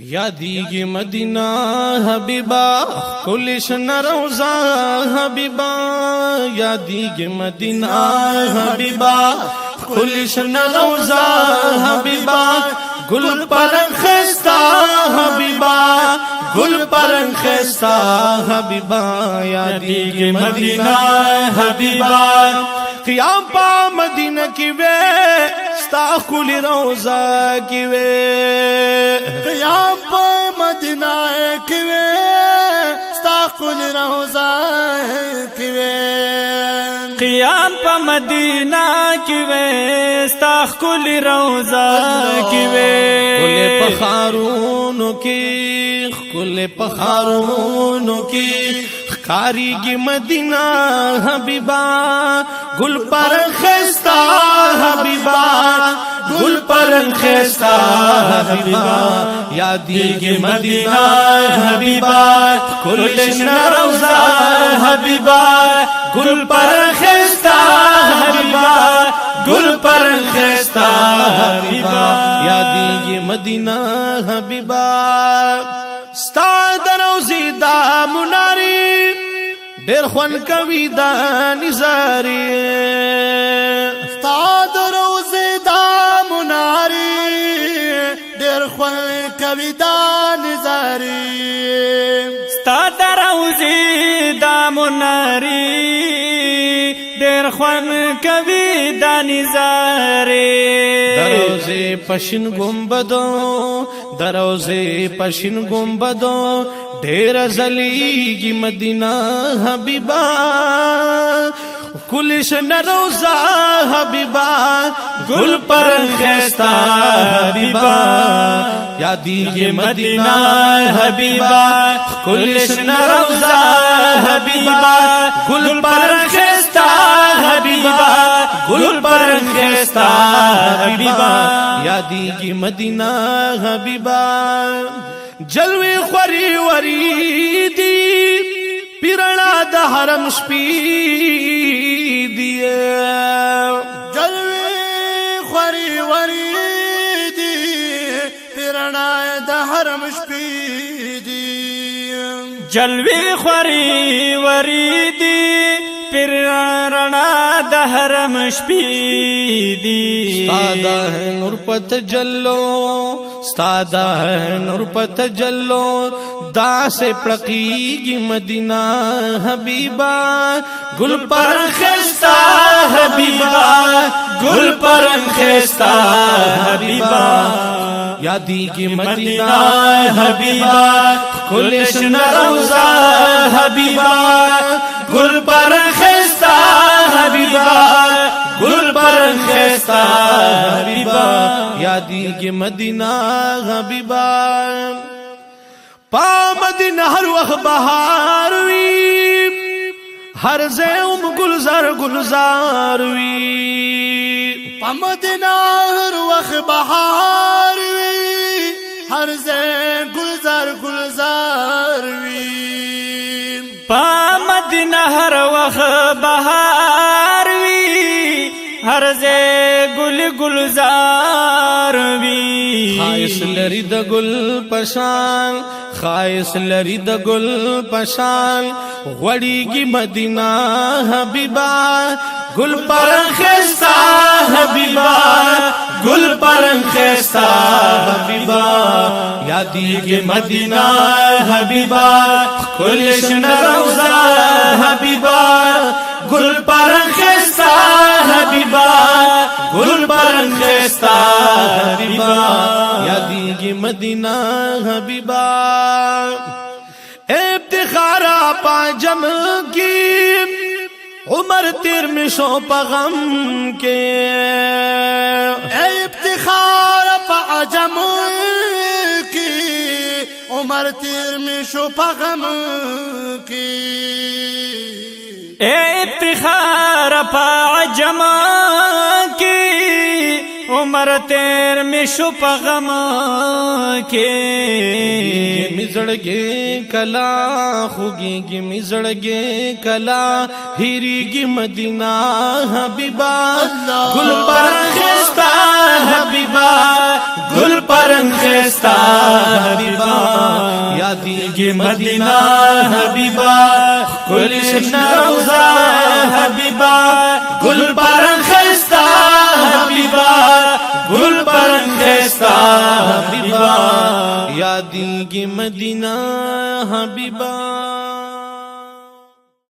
یادیږي مدینه حبیبا کلشن روزا حبیبا یادیږي مدینه حبیبا کلشن روزا حبیبا گل پرن خستا حبیبا گل پرن خستا حبیبا یادیږي مدینه حبیبا قیام پا مدینہ کی وے ستا کل روزہ کی وے قیام پا مدینہ کی وے ستا کل روزہ کی وے قیام پا مدینہ کی وے ستا کل روزہ کی وے کل پخارونو کی کل پخارونو کی خاری کی مدینہ حبیبا گل پر خستا حبیبا گل پر خستا حبیبا یادیږي مدینہ حبیبا کلشن روزا حبیبا گل پر خستا حبیبا گل پر خستا حبیبا یادیږي مدینہ حبیبا ستا دروزی دا مناری ډېر خوان کوي دا نظاری ستا د روزې دا مناري ډېر خوان کوي دا نظاري ستا د روزې دا مناري ډېر خوان کوي دا نظاري دروزه پشین گنبدو دروزه پشین گنبدو ډیر زلیږي مدینہ حبیبا کلشن روزا حبیبا گل پر خستا حبیبا یادیږي مدینہ حبیبا کلشن روزا حبیبا گل پر خستا حبیبا گل پر خستا حبیبا یادیږي مدینہ حبیبا جلوی خوری وری دی پیرنا د حرم شپی دی جلوی خوری وری دی پیرنا د حرم شپی دی جلوی خوری وری دی پیرنا د حرم شپی دی سادا ہے نور پت جلو سادا ہے نور پت جلو دا سے پڑقیږي مدینہ حبیبا گل پر خستا حبیبا گل پر خستا حبیبا یادیږي مدینہ حبیبا کلشن روزا حبیبا گل پر خستا حبیبا گل پر خستا حبیبا یادیږي مدینہ حبیبا پا مدینہ ہر وقت بہار وی ہر زیم گلزار گلزار وی پا مدینہ ہر وقت بہار وی ہر زیم گلزار گلزار وی پا مدینہ ہر وقت بہار وی ہر زے گل گلزار وی خائص لری د گل پشان خائص لری د گل پشان غړیږي مدینہ حبیبا گل پر خستا حبیبا گل پر خستا حبیبا یادیږي مدینہ حبیبا کلشن روزا حبیبا گل پر خستا حبیبا گل پر خستا حبیبا یادیږي مدینہ حبیبا افتخار پا جم کی عمر تیر میں شو پغم کے افتخار پا عجم کی عمر تیر میں شو پغم کی افتخار پا عجم کی عمر تیر میں شو پغم کے مزڑگے کلا خوگی مزڑگے کلا ہیریگی مدینہ حبیبا گل پر خستا حبیبا گل پر خستا حبیبا یادیږي مدینہ حبیبا ګل شنه روزا حبیبا ګل پرن خستا حبیبا ګل پرن خستا حبیبا یادیږي مدینہ حبیبا